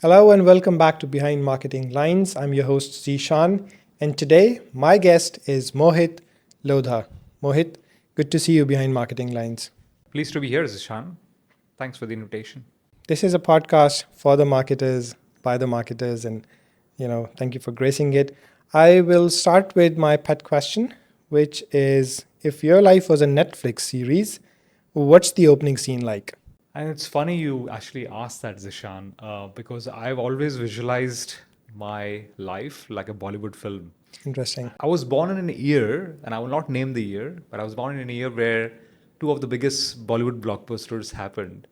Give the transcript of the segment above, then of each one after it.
Hello and welcome back to Behind Marketing Lines. I'm your host Zeeshan, and today my guest is Mohit Lodha. Mohit, good to see you behind Marketing Lines. Pleased to be here, Zeeshan. Thanks for the invitation. This is a podcast for the marketers, by the marketers, and thank you for gracing it. I will start with my pet question, which is if your life was a Netflix series, what's the opening scene like? And it's funny you actually asked that, Zishan, because I've always visualized my life like a Bollywood film. Interesting. I was born in an year, and I will not name the year, but I was born in a year where two of the biggest Bollywood blockbusters happened.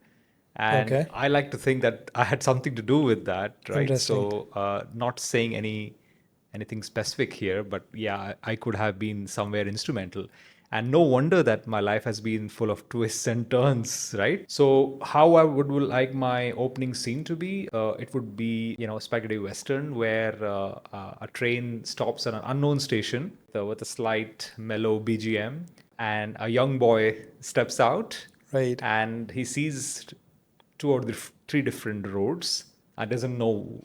And Okay. I like to think that I had something to do with that, right? Interesting. So, not saying anything specific here, but yeah, I could have been somewhere instrumental. And no wonder that my life has been full of twists and turns, right? So, how I would like my opening scene to be, it would be, spaghetti western, where a train stops at an unknown station with a slight mellow BGM, and a young boy steps out, Right. and he sees two or three different roads and doesn't know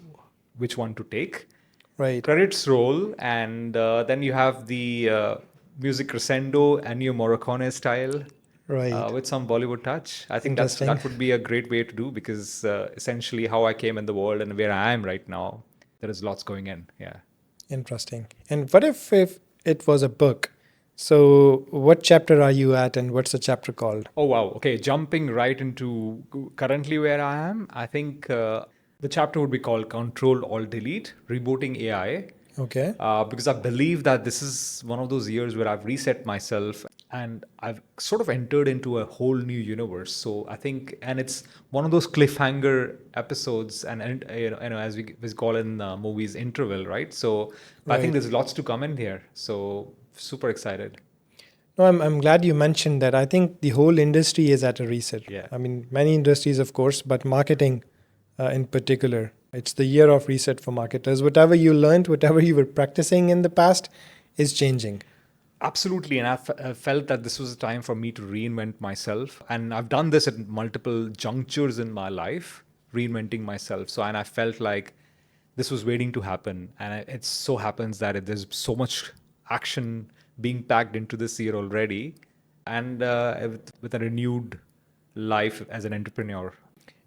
which one to take. Right. Credits roll, and then you have the music crescendo, Ennio Morricone style, Right. with some Bollywood touch. I think Interesting. that would be a great way to do, because essentially how I came in the world and where I am right now, there is lots going in. Yeah. Interesting. And what if it was a book? So, what chapter are you at, and what's the chapter called? Oh wow. Okay, jumping right into currently where I am, I think the chapter would be called Control Alt Delete, Rebooting AI. Okay. Because I believe that this is one of those years where I've reset myself and I've sort of entered into a whole new universe. So I think, and it's one of those cliffhanger episodes, and as we call in movies, interval, right? So but I think Right. there's lots to come in here. So super excited. No, I'm glad you mentioned that. I think the whole industry is at a reset. Yeah. I mean, many industries, of course, but marketing in particular, it's the year of reset for marketers. Whatever you learned, whatever you were practicing in the past is changing. Absolutely, and I felt that this was a time for me to reinvent myself, and I've done this at multiple junctures in my life, reinventing myself. So, and I felt like this was waiting to happen, and it so happens that there's so much action being packed into this year already, and with a renewed life as an entrepreneur.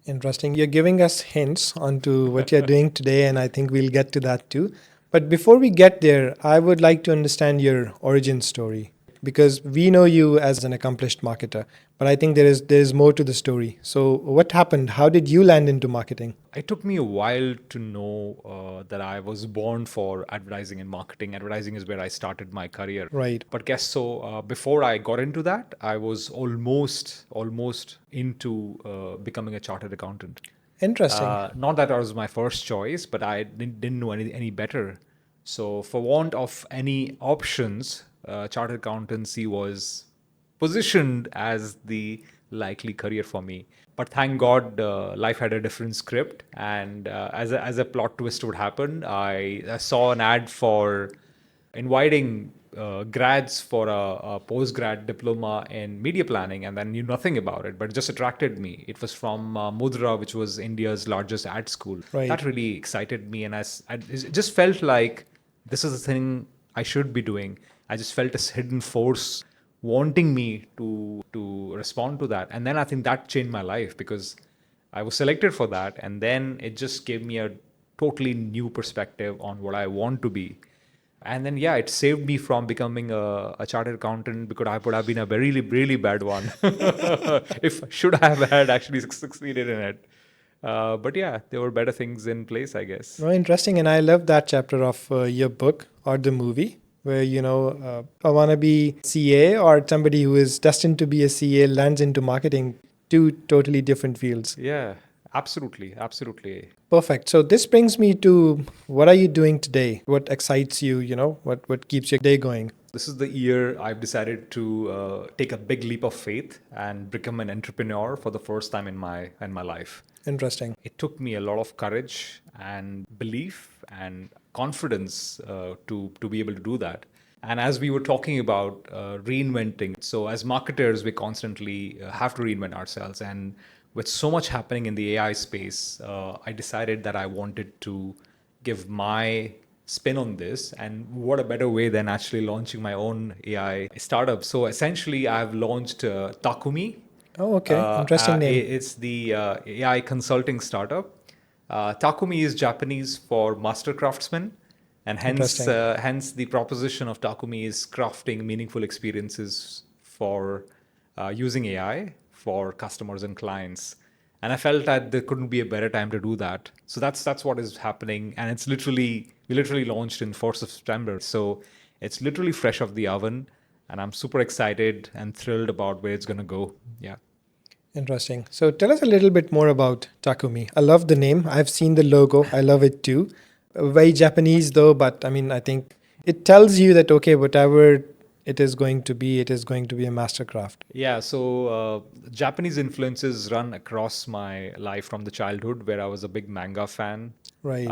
Interesting. You're giving us hints onto what you're doing today, and I think we'll get to that too. But before we get there, I would like to understand your origin story because we know you as an accomplished marketer, but I think there is more to the story. So, what happened? How did you land into marketing? It took me a while to know that I was born for advertising and marketing. Advertising is where I started my career. Right. But guess so. Before I got into that, I was almost into becoming a chartered accountant. Interesting. Not that that was my first choice, but I didn't know any better. So, for want of any options, chartered accountancy was positioned as the likely career for me. But thank God, life had a different script, and as a plot twist would happen, I saw an ad for inviting grads for a post-grad diploma in media planning, and then knew nothing about it, but it just attracted me. It was from Mudra, which was India's largest ad school. Right. That really excited me, and it just felt like this is the thing I should be doing. I just felt a hidden force wanting me to respond to that, and then I think that changed my life because I was selected for that, and then it just gave me a totally new perspective on what I want to be. And then, yeah, it saved me from becoming a chartered accountant because I would have been a very, really bad one if should I have had actually succeeded in it. But yeah, there were better things in place, I guess. No, interesting. And I love that chapter of your book or the movie where, a wannabe CA or somebody who is destined to be a CA lands into marketing, two totally different fields. Yeah, absolutely, absolutely. Perfect. So this brings me to what are you doing today? What excites you? What keeps your day going? This is the year I've decided to take a big leap of faith and become an entrepreneur for the first time in my life. Interesting. It took me a lot of courage and belief and confidence to be able to do that. And as we were talking about reinventing, so as marketers, we constantly have to reinvent ourselves. And with so much happening in the AI space, I decided that I wanted to give my spin on this. And what a better way than actually launching my own AI startup. So essentially, I've launched Takumi. Oh, okay. Interesting name. It's the AI consulting startup. Takumi is Japanese for master craftsman, and hence Interesting. hence the proposition of Takumi is crafting meaningful experiences for using AI for customers and clients. And I felt that there couldn't be a better time to do that. So that's what is happening, and it's literally we literally launched in 4th of September. So it's literally fresh off the oven, and I'm super excited and thrilled about where it's gonna go. Yeah. Interesting. So tell us a little bit more about Takumi. I love the name. I've seen the logo. I love it too. Very Japanese though, but I mean, I think it tells you that okay, whatever it is going to be a mastercraft. Yeah, so Japanese influences run across my life from the childhood, where I was a big manga fan, Right.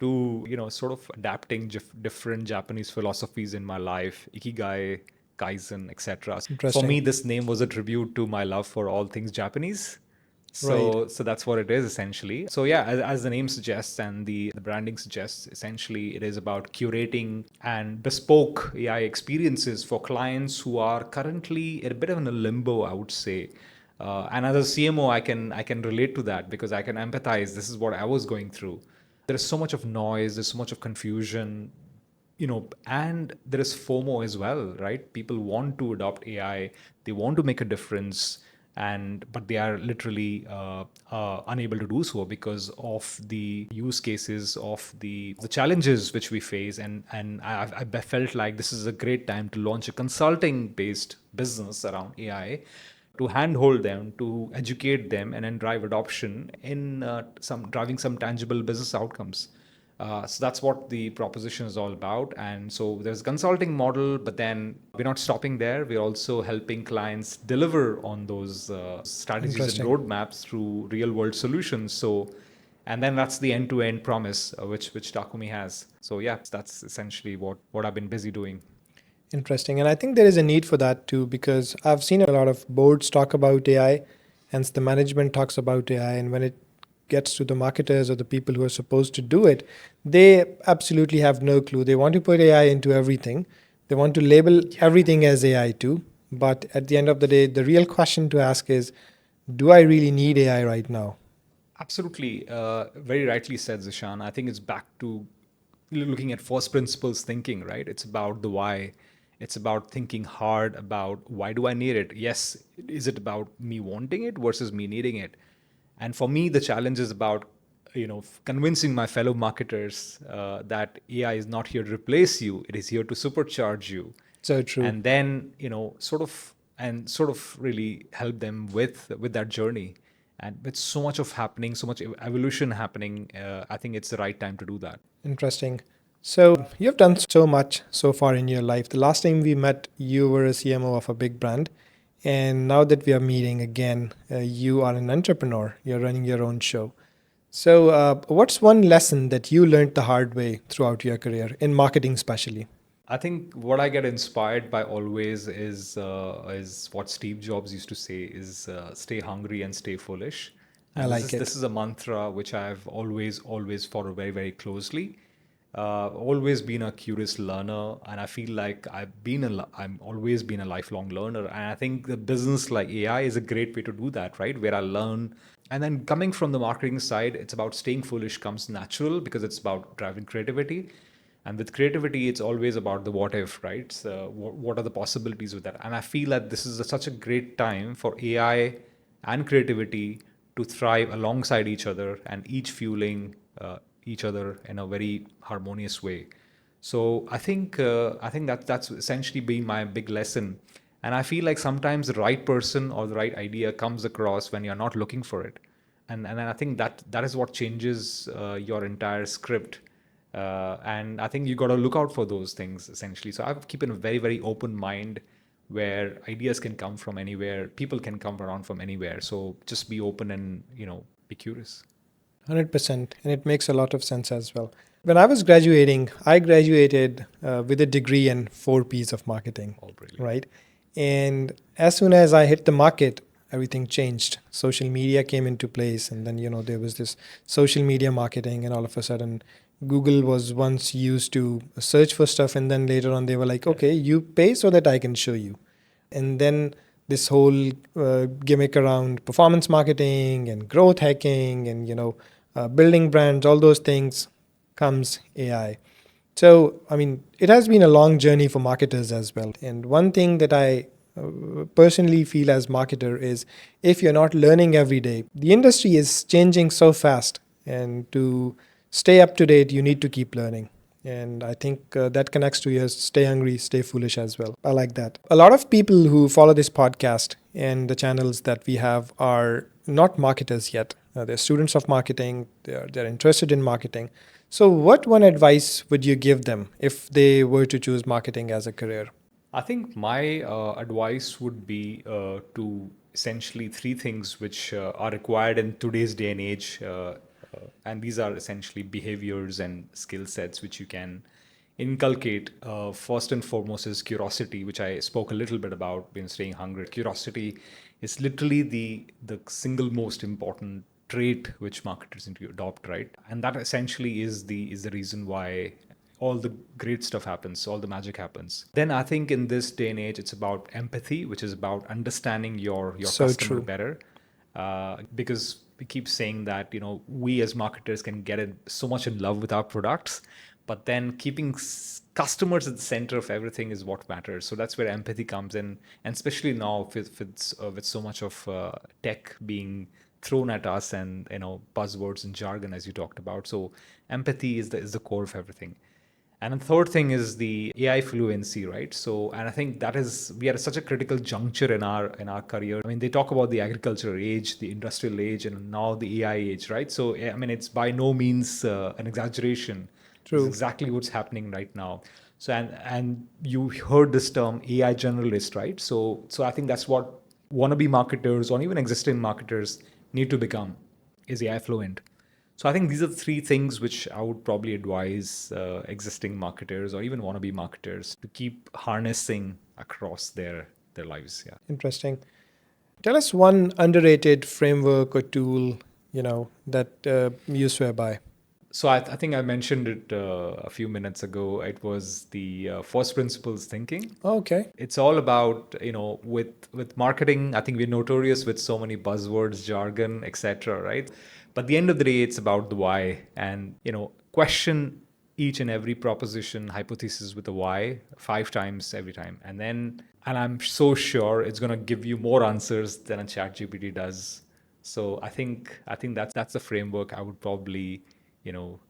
to sort of adapting different Japanese philosophies in my life, ikigai, kaizen, etc. For me, Interesting. this name was a tribute to my love for all things Japanese. Right. So that's what it is essentially. So yeah, as the name suggests and the branding suggests, essentially it is about curating and bespoke AI experiences for clients who are currently at a bit of a limbo, I would say. And as a CMO, I can relate to that because I can empathize. This is what I was going through. There is so much of noise. There's so much of confusion, and there is FOMO as well, right? People want to adopt AI, they want to make a difference, and but they are literally unable to do so because of the use cases, of the challenges which we face, and I felt like this is a great time to launch a consulting based business around AI to handhold them, to educate them, and then drive adoption in some driving some tangible business outcomes. So that's what the proposition is all about. And so there's a consulting model, but then we're not stopping there. We're also helping clients deliver on those strategies and Interesting. roadmaps through real world solutions. So, and then that's the end to end promise which Takumi has. So yeah, that's essentially what I've been busy doing. Interesting. And I think there is a need for that too, because I've seen a lot of boards talk about AI, hence the management talks about AI. And when it gets to the marketers or the people who are supposed to do it, they absolutely have no clue. They want to put AI into everything, they want to label everything as AI too. But at the end of the day, the real question to ask is, do I really need AI right now? Absolutely. Very rightly said, Zishan. I think it's back to looking at first principles thinking, right? It's about the why. It's about thinking hard about why do I need it? Yes, is it about me wanting it versus me needing it? And for me, the challenge is about convincing my fellow marketers that AI is not here to replace you; it is here to supercharge you, So true. and then sort of really help them with that journey. And with so much of happening, so much evolution happening, I think it's the right time to do that. Interesting. So you've done so much so far in your life. The last time we met, you were a CMO of a big brand. And now that we are meeting again, you are an entrepreneur. You're running your own show. So, what's one lesson that you learned the hard way throughout your career, in marketing, especially? I think what I get inspired by always is what Steve Jobs used to say is stay hungry and stay foolish. I And this like is it. this is a mantra which I've always followed very very closely. Always been a curious learner, and I feel like I'm always been a lifelong learner. And I think the business like AI is a great way to do that, right? Where I learn, and then coming from the marketing side, it's about staying foolish comes natural because it's about driving creativity. And with creativity, it's always about the what if, right? So what are the possibilities with that? And I feel that this is such a great time for AI and creativity to thrive alongside each other and each fueling each other in a very harmonious way. So I think that's essentially been my big lesson. And I feel like sometimes the right person or the right idea comes across when you're not looking for it. And then I think that is what changes your entire script. And I think you got to look out for those things essentially. So I keep in a very very open mind where ideas can come from anywhere, people can come around from anywhere. So just be open and be curious. 100%. And it makes a lot of sense as well. When I was graduating, I graduated with a degree in 4 P's of marketing, All brilliant. right? And as soon as I hit the market, everything changed. Social media came into place, and then there was this social media marketing, and all of a sudden, Google was once used to search for stuff, and then later on they were like, okay, you pay so that I can show you. And then this whole gimmick around performance marketing and growth hacking and building brands, all those things, comes AI. So, I mean, it has been a long journey for marketers as well. And one thing that I personally feel as marketer is, if you're not learning every day, the industry is changing so fast, and to stay up to date, you need to keep learning. And I think that connects to your stay hungry, stay foolish as well. I like that. A lot of people who follow this podcast and the channels that we have are not marketers yet. They're students of marketing, they're interested in marketing. So, what one advice would you give them if they were to choose marketing as a career? I think my advice would be to essentially three things which are required in today's day and age. And these are essentially behaviors and skill sets which you can inculcate. First and foremost is curiosity, which I spoke a little bit about when staying hungry. Curiosity is literally the single most important trait which marketers need to adopt, right? And that essentially is the reason why all the great stuff happens, all the magic happens. Then I think in this day and age, it's about empathy, which is about understanding your So customer true. better. Because we keep saying that we as marketers can get so much in love with our products, but then keeping customers at the center of everything is what matters. So that's where empathy comes in, and especially now with so much of tech being thrown at us, and buzzwords and jargon as you talked about. So empathy is the core of everything. And the third thing is the AI fluency, right? So, and I think that is, we are at such a critical juncture in our career. I mean, they talk about the agricultural age, the industrial age, and now the AI age, right? So, I mean, it's by no means an exaggeration. It's True. exactly what's happening right now. So, and you heard this term AI generalist, right? So I think that's what wannabe marketers or even existing marketers need to become, is AI fluent. So I think these are the three things which I would probably advise existing marketers or even wannabe marketers to keep harnessing across their lives. Yeah. Interesting. Tell us one underrated framework or tool, that you swear by. So I think I mentioned it a few minutes ago. It was the first principles thinking. Okay. It's all about with marketing. I think we're notorious with so many buzzwords, jargon, etc. Right? But at the end of the day, it's about the why, and question each and every proposition hypothesis with a why 5 times every time, and I'm so sure it's going to give you more answers than a chat GPT does. So I think that's the framework I would probably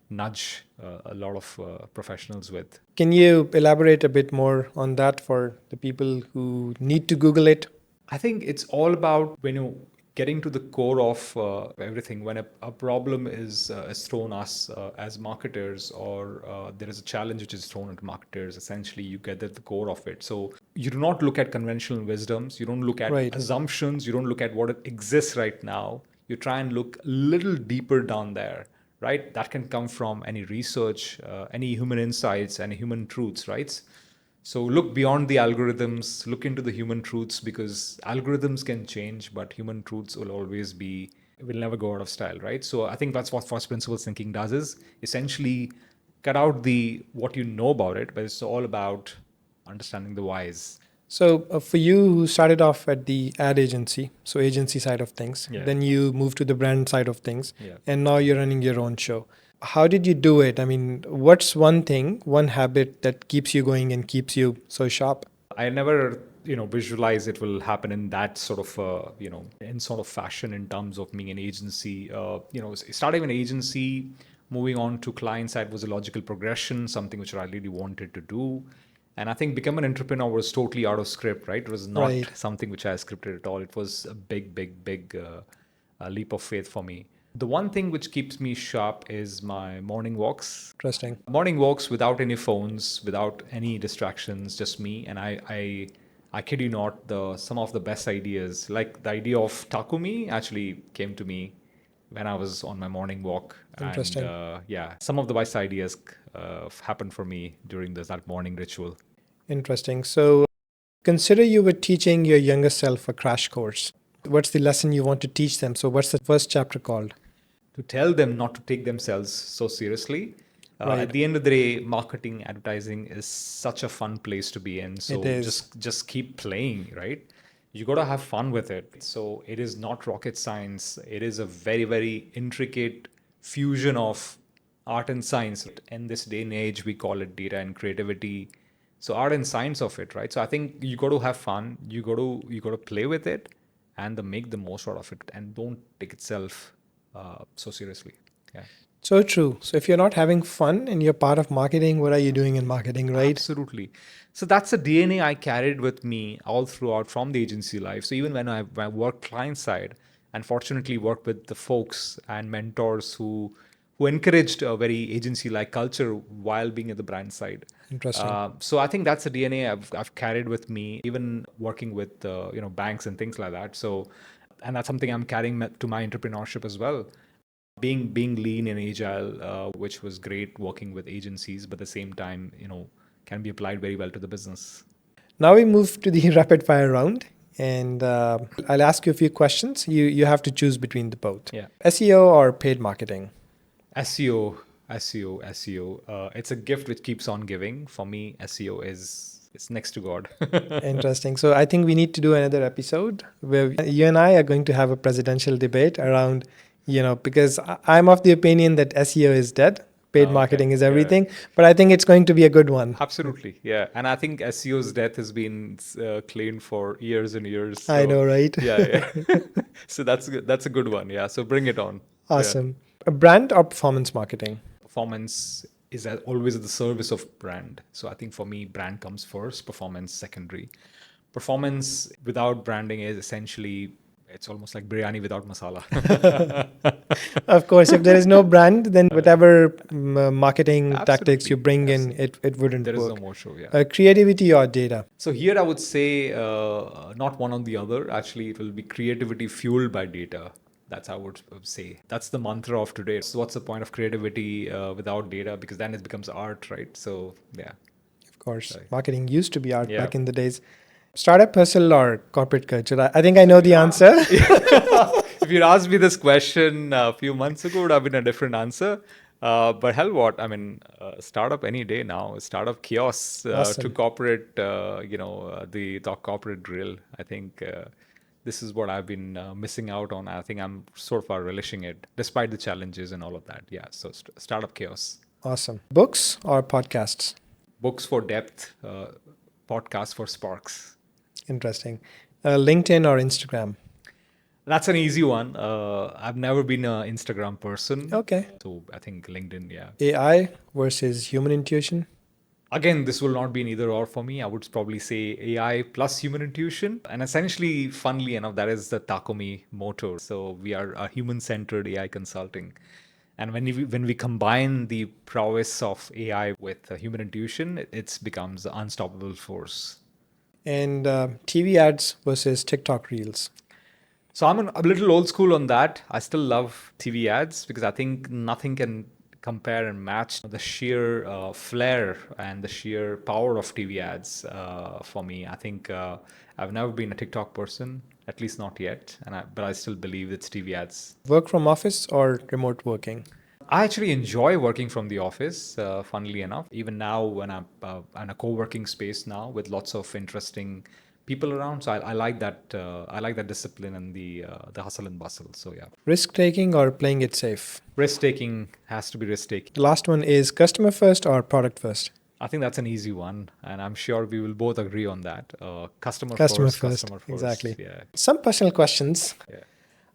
nudge a lot of professionals with. Can you elaborate a bit more on that for the people who need to Google it? I think it's all about when you getting to the core of everything. When a problem is thrown us as marketers, or there is a challenge which is thrown at marketers, essentially you get at the core of it. So you do not look at conventional wisdoms, you don't look at Right. assumptions, you don't look at what exists right now. You try and look a little deeper down there, right? That can come from any research, any human insights, any human truths, right? So look beyond the algorithms, look into the human truths, because algorithms can change, but human truths will always be, will never go out of style, right? So I think that's what first principles thinking does, is essentially cut out the what you know about it, but it's all about understanding the whys. So, for you who started off at the ad agency, so agency side of things, Yeah. then you moved to the brand side of things, Yeah. and now you're running your own show. How did you do it? I mean, what's one thing, one habit that keeps you going and keeps you so sharp? I never, visualize it will happen in that sort of, in sort of fashion in terms of being an agency. Starting an agency, moving on to client side was a logical progression, something which I really wanted to do. And I think become an entrepreneur was totally out of script, right? It was not Right. something which I scripted at all. It was a big, big, big leap of faith for me. The one thing which keeps me sharp is my morning walks. Interesting. Morning walks without any phones, without any distractions, just me. And I kid you not, some of the best ideas, like the idea of Takumi, actually came to me when I was on my morning walk. Interesting. And yeah, some of the best ideas happened for me during that morning ritual. Interesting. So, consider you were teaching your younger self a crash course. What's the lesson you want to teach them? So what's the first chapter called? To tell them not to take themselves so seriously. Right. At the end of the day, marketing, advertising is such a fun place to be in. It So is. just keep playing, right? You got to have fun with it. So it is not rocket science. It is a very, very intricate fusion of art and science. In this day and age, we call it data and creativity. So art and science of it, right? So I think you got to have fun. You got to play with it, and make the most out of it, and don't take itself so seriously. Yeah. So true. So if you're not having fun and you're part of marketing, what are you doing in marketing, right? Absolutely. So that's the DNA I carried with me all throughout from the agency life. So even when I work client side, and fortunately work with the folks and mentors who encouraged a very agency like culture while being at the brand side. Interesting. So I think that's a DNA I've carried with me, even working with banks and things like that. So, and that's something I'm carrying to my entrepreneurship as well. Being lean and agile, which was great working with agencies, but at the same time, can be applied very well to the business. Now we move to the rapid fire round, and I'll ask you a few questions. You have to choose between the both. Yeah. SEO or paid marketing? SEO, SEO. It's a gift which keeps on giving. For me, SEO is it's next to God. Interesting. So I think we need to do another episode where you and I are going to have a presidential debate around, because I'm of the opinion that SEO is dead. Paid Okay. marketing is Yeah. everything, but I think it's going to be a good one. Absolutely, yeah. And I think SEO's death has been claimed for years and years. I know, right? Yeah, yeah. So that's good. That's a good one. Yeah. So bring it on. Yeah. Awesome. A brand or performance marketing? Performance is always at the service of brand. So I think for me, brand comes first, performance secondary. Performance without branding is essentially, it's almost like biryani without masala. Of course, if there is no brand, then whatever marketing tactics you bring in, it wouldn't There is no work. more show. Yeah. Creativity or data? So here I would say not one or the other. Actually, it will be creativity fueled by data. That's how I would say. That's the mantra of today. So what's the point of creativity without data? Because then it becomes art, right? So yeah. Of course, Right. marketing used to be art Yeah. back in the days. Startup hustle or corporate culture? I think I know the answer. If you'd asked me this question a few months ago, it would have been a different answer. But hell, what? I mean, startup any day now. Startup chaos to Awesome. corporate, the corporate drill. I think this is what I've been missing out on. I think I'm so far relishing it, despite the challenges and all of that. Yeah. So startup chaos. Awesome. Books or podcasts? Books for depth, podcasts for sparks. Interesting. LinkedIn or Instagram? That's an easy one. I've never been an Instagram person. Okay. So I think LinkedIn, yeah. AI versus human intuition? Again, this will not be an either or for me. I would probably say AI plus human intuition. And essentially, funnily enough, that is the Takumi motto. So we are a human-centered AI consulting. And when we combine the prowess of AI with human intuition, it becomes an unstoppable force. And TV ads versus TikTok reels? So I'm a little old school on that. I still love TV ads because I think nothing can compare and match the sheer flair and the sheer power of TV ads for me. I think I've never been a TikTok person, at least not yet, but I still believe it's TV ads. Work from office or remote working? I actually enjoy working from the office, funnily enough. Even now, when I'm in a co-working space now with lots of interesting people around, so I like that. I like that discipline and the hustle and bustle. So yeah, Risk taking or playing it safe? risk taking has to be risk taking. The last one is customer first or product first? I think that's an easy one, and I'm sure we will both agree on that. Customer Customer first, first. customer first. Exactly. Yeah. Some personal questions. Yeah.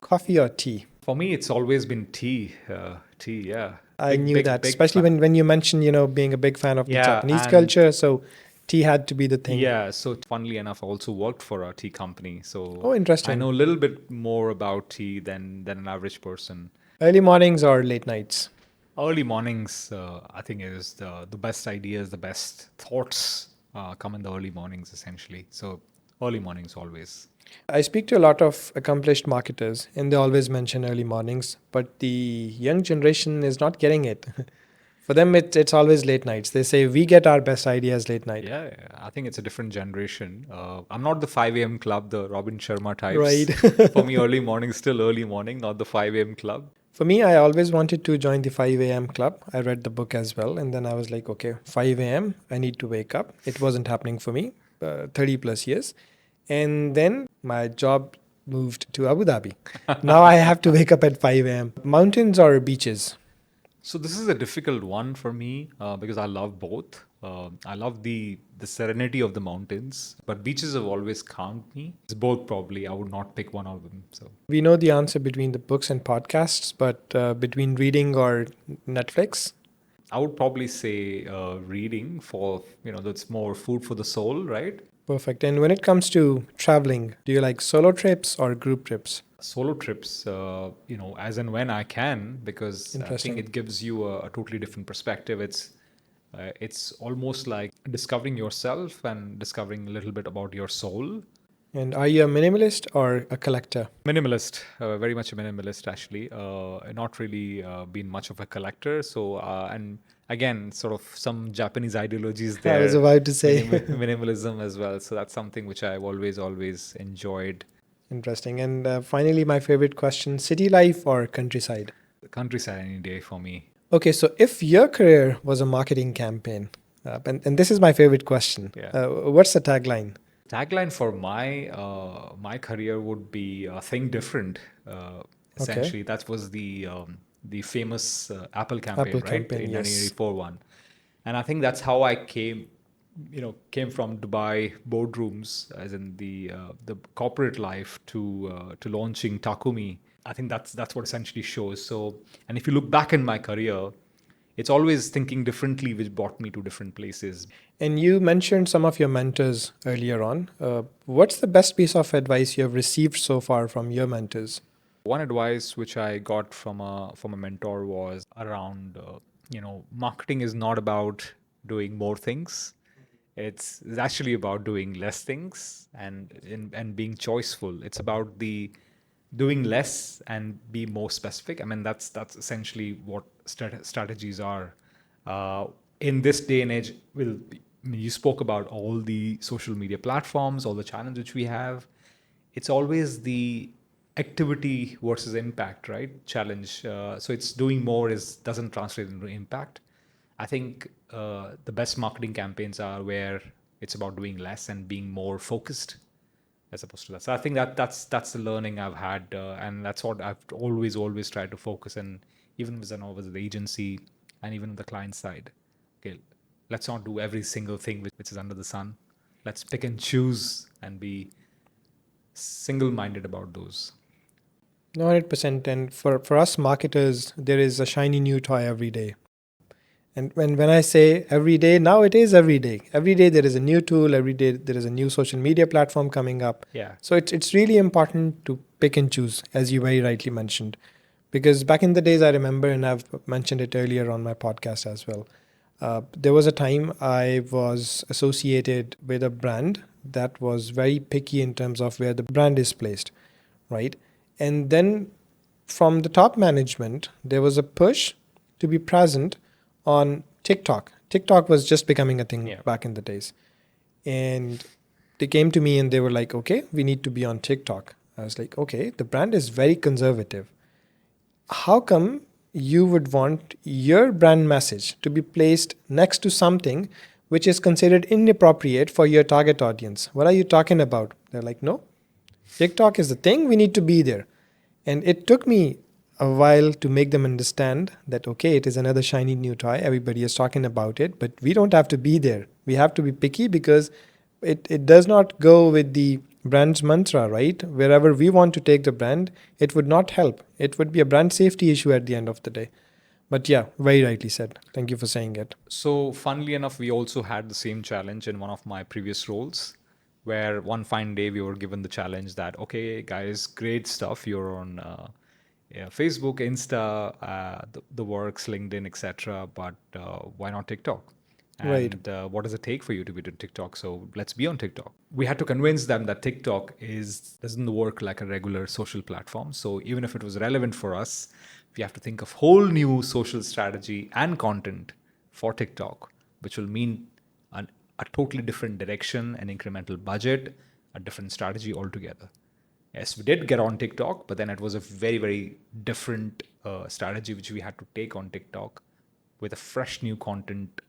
Coffee or tea? For me, it's always been tea. Tea, yeah. I knew that, especially fan. when you mentioned, being a big fan of the Yeah, Japanese and- culture. So tea had to be the thing. Yeah, so funnily enough, I also worked for a tea company. So Oh, interesting. I know a little bit more about tea than an average person. Early mornings or late nights? Early mornings, I think, is the best ideas, the best thoughts come in the early mornings, essentially. So early mornings always. I speak to a lot of accomplished marketers, and they always mention early mornings, but the young generation is not getting it. For them, it's always late nights. They say we get our best ideas late night. Yeah, yeah, I think it's a different generation. I'm not the 5 a.m. club, the Robin Sharma Right. types. For me, early morning, still early morning, not the 5 a.m. club. For me, I always wanted to join the 5 a.m. club. I read the book as well. And then I was like, okay, 5 a.m., I need to wake up. It wasn't happening for me, 30 plus years. And then my job moved to Abu Dhabi. Now I have to wake up at 5 a.m. Mountains or beaches? So this is a difficult one for me because I love both. I love the serenity of the mountains, but beaches have always calmed me. It's both probably. I would not pick one of them. So We know the answer between the books and podcasts, but between reading or Netflix? I would probably say reading for that's more food for the soul, right? Perfect. And when it comes to traveling, do you like solo trips or group trips? Solo trips, as and when I can, because I think Interesting. it gives you a totally different perspective. It's almost like discovering yourself and discovering a little bit about your soul. And are you a minimalist or a collector? Minimalist, very much a minimalist actually. Not really been much of a collector. So and again, sort of some Japanese ideologies I was there, about to say. minimalism as well. So that's something which I've always enjoyed. Interesting. And finally, my favorite question, city life or countryside? The countryside any day for me. Okay, so if your career was a marketing campaign, and this is my favorite question, Yeah. what's the tagline? Tagline for my career would be think different. Okay, Essentially, that was the famous Apple campaign, Apple right, campaign, in yes. 1984 one, and I think that's how I came from Dubai boardrooms, as in the corporate life, to launching Takumi. I think that's what essentially shows. So, and if you look back in my career, it's always thinking differently, which brought me to different places. And you mentioned some of your mentors earlier on. What's the best piece of advice you have received so far from your mentors? One advice which I got from a mentor was around marketing is not about doing more things. It's actually about doing less things and being choiceful. It's about the doing less and be more specific. I mean, that's essentially what strategies are. In this day and age, you spoke about all the social media platforms, all the channels which we have. It's always the activity versus impact, right? Challenge. So it's doing more is doesn't translate into impact. I think the best marketing campaigns are where it's about doing less and being more focused as opposed to that. So I think that's the learning I've had, and that's what I've always tried to focus. And even as an over the agency and even the client side, okay, let's not do every single thing which is under the sun. Let's pick and choose and be single-minded about those. No, 100%. And for us marketers, there is a shiny new toy every day. And when I say every day, now it is every day. Every day there is a new tool, every day there is a new social media platform coming up. Yeah. So it's really important to pick and choose, as you very rightly mentioned. Because back in the days, I remember, and I've mentioned it earlier on my podcast as well, there was a time I was associated with a brand that was very picky in terms of where the brand is placed, right? And then from the top management, there was a push to be present on TikTok. TikTok was just becoming a thing Yeah. back in the days. And they came to me and they were like, okay, we need to be on TikTok. I was like, okay, the brand is very conservative. How come you would want your brand message to be placed next to something which is considered inappropriate for your target audience? What are you talking about? They're like, no, TikTok is the thing, we need to be there. And it took me a while to make them understand that, okay, it is another shiny new toy. Everybody is talking about it, but we don't have to be there. We have to be picky because it does not go with the brand's mantra, right? Wherever we want to take the brand, it would not help. It would be a brand safety issue at the end of the day. But yeah, very rightly said. Thank you for saying it. So, funnily enough, we also had the same challenge in one of my previous roles, where one fine day we were given the challenge that, okay, guys, great stuff. You're on yeah, Facebook, Insta, the works, LinkedIn, etc. But why not TikTok? Right. And what does it take for you to be to TikTok? So let's be on TikTok. We had to convince them that TikTok doesn't work like a regular social platform. So even if it was relevant for us, we have to think of whole new social strategy and content for TikTok, which will mean a totally different direction, an incremental budget, a different strategy altogether. Yes, we did get on TikTok, but then it was a very, very different strategy which we had to take on TikTok with a fresh new content.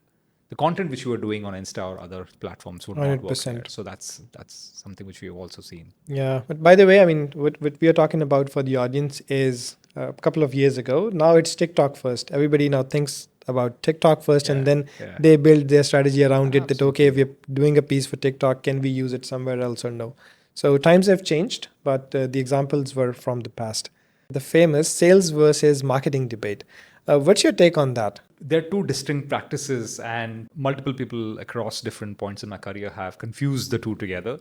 The content which we were doing on Insta or other platforms would not work there. 100%. So that's something which we have also seen. Yeah, but by the way, I mean, what we are talking about for the audience is a couple of years ago. Now it's TikTok first. Everybody now thinks about TikTok first, and Yeah, then yeah. they build their strategy around it. That okay, if Absolutely. we're doing a piece for TikTok, can we use it somewhere else or no? So times have changed, but the examples were from the past. The famous sales versus marketing debate. What's your take on that? There are two distinct practices, and multiple people across different points in my career have confused the two together.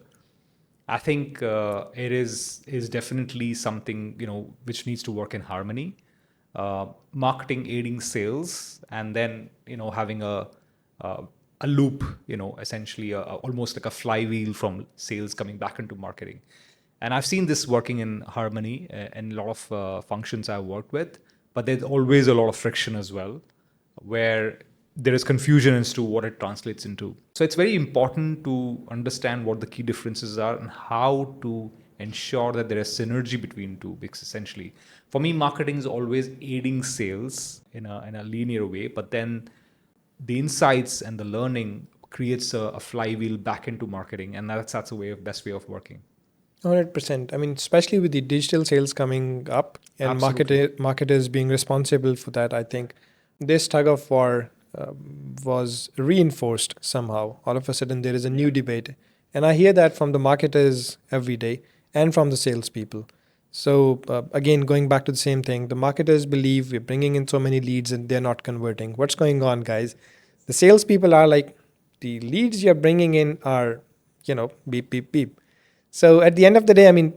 I think it is definitely something which needs to work in harmony. Marketing aiding sales, and then having uh, a loop, essentially almost like a flywheel from sales coming back into marketing. And I've seen this working in harmony in a lot of functions I've worked with, but there's always a lot of friction as well, where there is confusion as to what it translates into. So it's very important to understand what the key differences are and how to ensure that there is synergy between two. Because essentially, for me, marketing is always aiding sales in a linear way, but then the insights and the learning creates a flywheel back into marketing, and that's a best way of working. 100%. I mean, especially with the digital sales coming up and Absolutely. marketers being responsible for that, I think this tug of war was reinforced somehow. All of a sudden, there is a new debate. And I hear that from the marketers every day and from the salespeople. So, again, going back to the same thing, the marketers believe we're bringing in so many leads and they're not converting. What's going on, guys? The salespeople are like, the leads you're bringing in are, beep, beep, beep. So at the end of the day, I mean,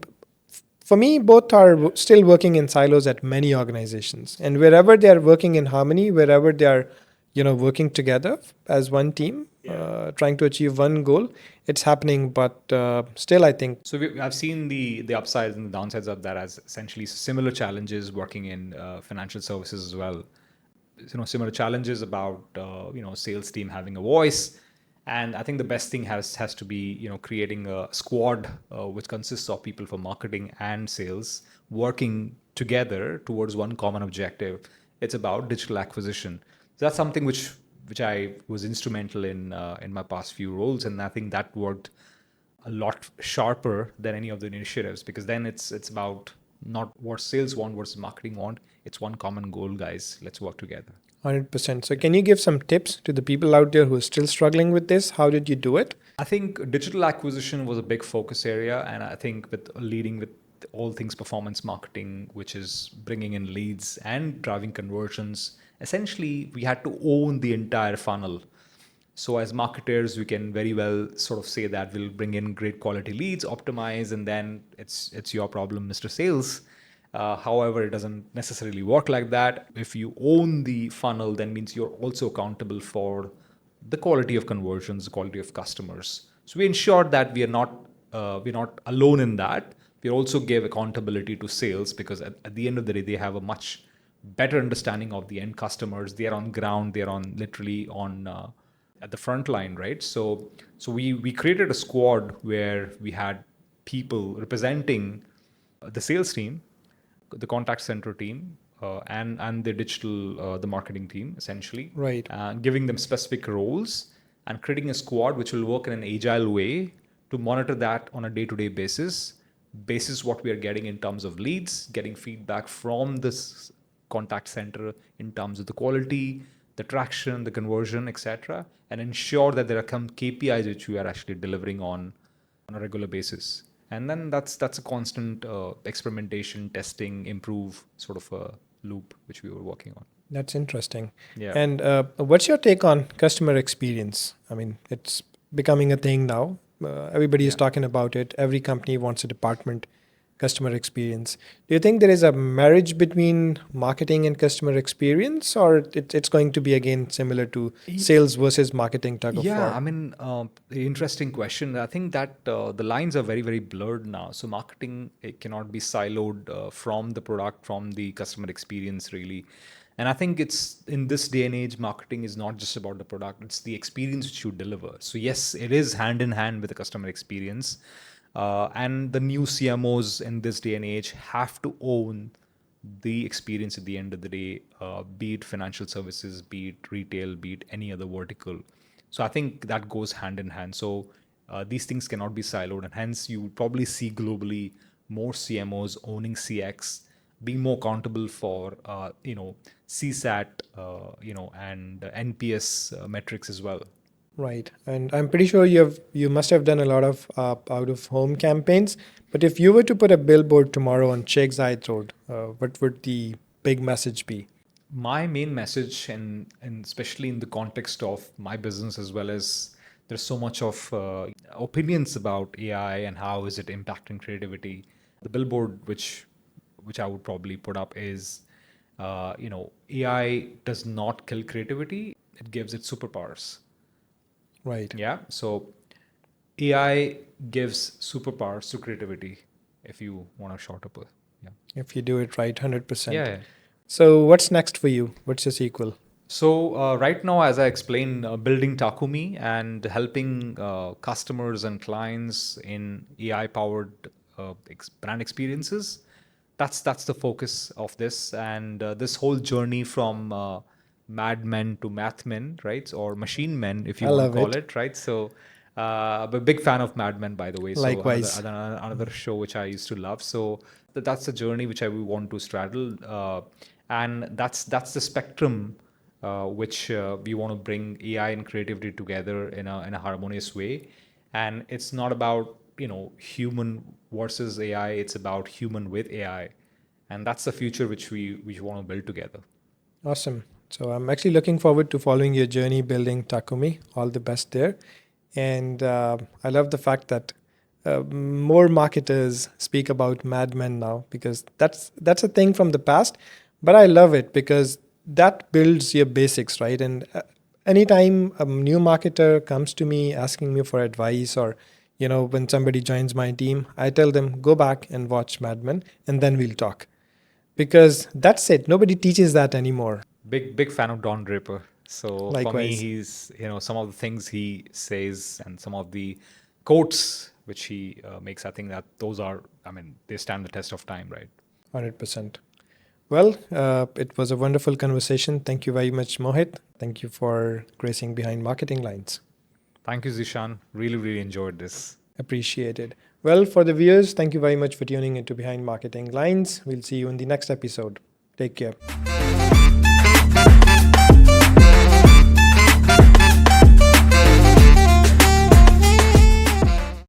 for me, both are still working in silos at many organizations, and wherever they are working in harmony, wherever they are, working together as one team, trying to achieve one goal, it's happening. But still, I think So I've seen the upsides and the downsides of that as essentially similar challenges working in financial services as well. Similar challenges about sales team having a voice, and I think the best thing has to be creating a squad which consists of people from marketing and sales working together towards one common objective. It's about digital acquisition. So that's something which I was instrumental in my past few roles, and I think that worked a lot sharper than any of the initiatives, because then it's about not what sales want versus marketing want. It's one common goal, guys. Let's work together. 100%. So can you give some tips to the people out there who are still struggling with this? How did you do it? I think digital acquisition was a big focus area, and I think with leading with all things performance marketing, which is bringing in leads and driving conversions, essentially we had to own the entire funnel. So as marketers, we can very well sort of say that we'll bring in great quality leads, optimize, and then it's your problem, Mr. Sales. However, it doesn't necessarily work like that. If you own the funnel, then means you're also accountable for the quality of conversions, the quality of customers. So we ensure that we're not alone in that. We also give accountability to sales, because at the end of the day, they have a much better understanding of the end customers. They are on ground. They are on literally on at the front line, right? So we created a squad where we had people representing the sales team, the contact center team, and the digital the marketing team, essentially, Right. giving them specific roles and creating a squad which will work in an agile way to monitor that on a day-to-day basis what we are getting in terms of leads, getting feedback from this contact center in terms of the quality, the traction, the conversion, etc., and ensure that there are some KPIs which we are actually delivering on a regular basis. And then that's a constant experimentation, testing, improve sort of a loop which we were working on. That's interesting. Yeah. And what's your take on customer experience? I mean, it's becoming a thing now. Everybody is Yeah. talking about it. Every company wants a department, customer experience. Do you think there is a marriage between marketing and customer experience, or it's going to be again similar to sales versus marketing tug of Yeah, war? I mean, interesting question. I think that the lines are very, very blurred now. So marketing, it cannot be siloed from the product, from the customer experience, really. And I think it's in this day and age, marketing is not just about the product, it's the experience which you deliver. So, yes, it is hand in hand with the customer experience. And the new CMOs in this day and age have to own the experience at the end of the day, be it financial services, be it retail, be it any other vertical. So I think that goes hand in hand. So these things cannot be siloed, and hence you probably see globally more CMOs owning CX, being more accountable for CSAT, and NPS metrics as well. Right. And I'm pretty sure you must have done a lot of out of home campaigns. But if you were to put a billboard tomorrow on Sheikh Zayed Road, what would the big message be? My main message, and especially in the context of my business, as well as there's so much of opinions about AI and how is it impacting creativity. The billboard which I would probably put up is, AI does not kill creativity; it gives it superpowers. Right. Yeah. So AI gives superpowers to creativity, if you want to short up. Yeah. If you do it right, 100%. Yeah. So what's next for you? What's your sequel? So right now, as I explained, building Takumi and helping customers and clients in AI-powered brand experiences. That's the focus of this, and this whole journey from madmen to mathmen, right, or machine men, if I you want to love call it. it, right. So I'm a big fan of Mad Men, by the way. So Likewise. another show which I used to love. So that's the journey which I will want to straddle, and that's the spectrum which we want to bring AI and creativity together in a harmonious way. And it's not about human versus AI. It's about human with AI, and that's the future which we want to build together. Awesome. So I'm actually looking forward to following your journey building Takumi. All the best there. And I love the fact that more marketers speak about madmen now because that's a thing from the past. But I love it because that builds your basics, right? And anytime a new marketer comes to me asking me for advice or when somebody joins my team, I tell them go back and watch Mad Men and then we'll talk because that's it. Nobody teaches that anymore. Big fan of Don Draper. So for me, Likewise. he's some of the things he says and some of the quotes which he makes. I think that those are, I mean, they stand the test of time, right? 100%. Well, it was a wonderful conversation. Thank you very much, Mohit. Thank you for gracing behind marketing lines. Thank you, Zishan. Really enjoyed this. Appreciated. Well, for the viewers, thank you very much for tuning into Behind Marketing Lines. We'll see you in the next episode. Take care.